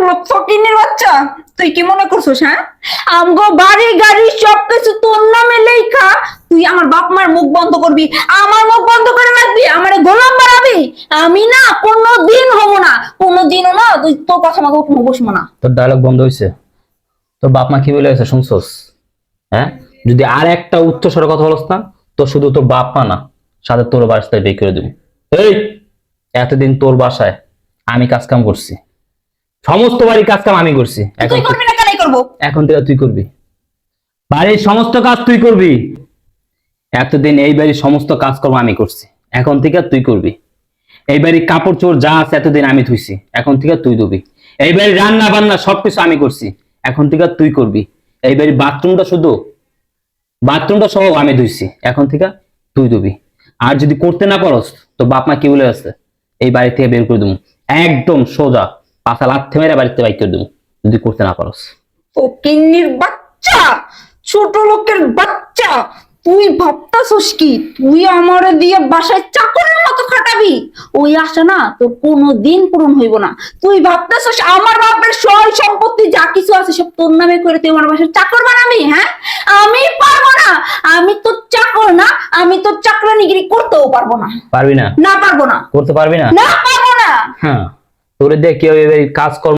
লোক ফকিনের বাচ্চা, তুই কি মনে করছিস? হ্যাঁ, আমগো বাড়ি গাড়ি সবকিছু তোর নামে লেখা, তুই আমার বাপ মার মুখ বন্ধ করবি, আমার মুখ বন্ধ করে রাখবি, আমার গোলাম বানাবি? আমি না কোনোদিন হবো না, কোনোদিনও না। তুই তোর কথা মতো উঠবো বসবো না। তোর ডায়লগ বন্ধ হয়েছে? তোর বাপ মা কি বলে গেছে শুনছস? হ্যাঁ, যদি আর একটা উচ্চ স্বরে কথা বলস না, তো শুধু তোর বাপ মা না, সাথে তোর বাসায় বের করে দিব। এই, এতদিন তোর বাসায় আমি কাজ কাম করছি, সমস্ত বাড়ির কাজ কাম আমি করছি। তুই করবি না, কেন করবো? এখন থেকে তুই করবি, বাড়ির সমস্ত কাজ তুই করবি। এতদিন এই বাড়ির সমস্ত কাজকর্ম আমি করছি, এখন থেকে তুই করবি। এই বাড়ির কাপড় চোর যা আছে এতদিন আমি ধুইছি, এখন থেকে তুই ধুবি। এই বাড়ির রান্না বান্না সবকিছু আমি করছি, এখন থেকে তুই করবি। এই বাড়ির বাথরুমটা সহ আমি ধুইছি, এখন থেকে তুই ধুবি। আর যদি করতে না পারস, তো বাপ মা কি বলে আছে, এই বাড়ি থেকে বের করে দেবো, একদম সোজা পাছা লাথি মেরে বাড়িতে বাইর করে দেবো, যদি করতে না পারস। ফকিন্নির বাচ্চা, ছোট লোকের বাচ্চা, তুই ভাবতাছস কি তুই আমারে দিয়ে বাসায় চাকরের মতো খাটাবি? ওই আশা না তোর কোনোদিন পূরণ হইব না। তুই ভাবতাছস আমার বাপের সয় সম্পত্তি যা কিছু আছে সব তোর নামে করে তুই আমার বাসায় চাকর বানাবি? হ্যাঁ, আমি পারবো না। আমি তোর চাকর না, আমি তোর চাকরানিগিরি করতেও পারবো না। পারবি না? না পারবো না। করতে পারবি না? না পারবো না। হ্যাঁ, তোরে দিয়ে কেউ এবার কাজ কর্ম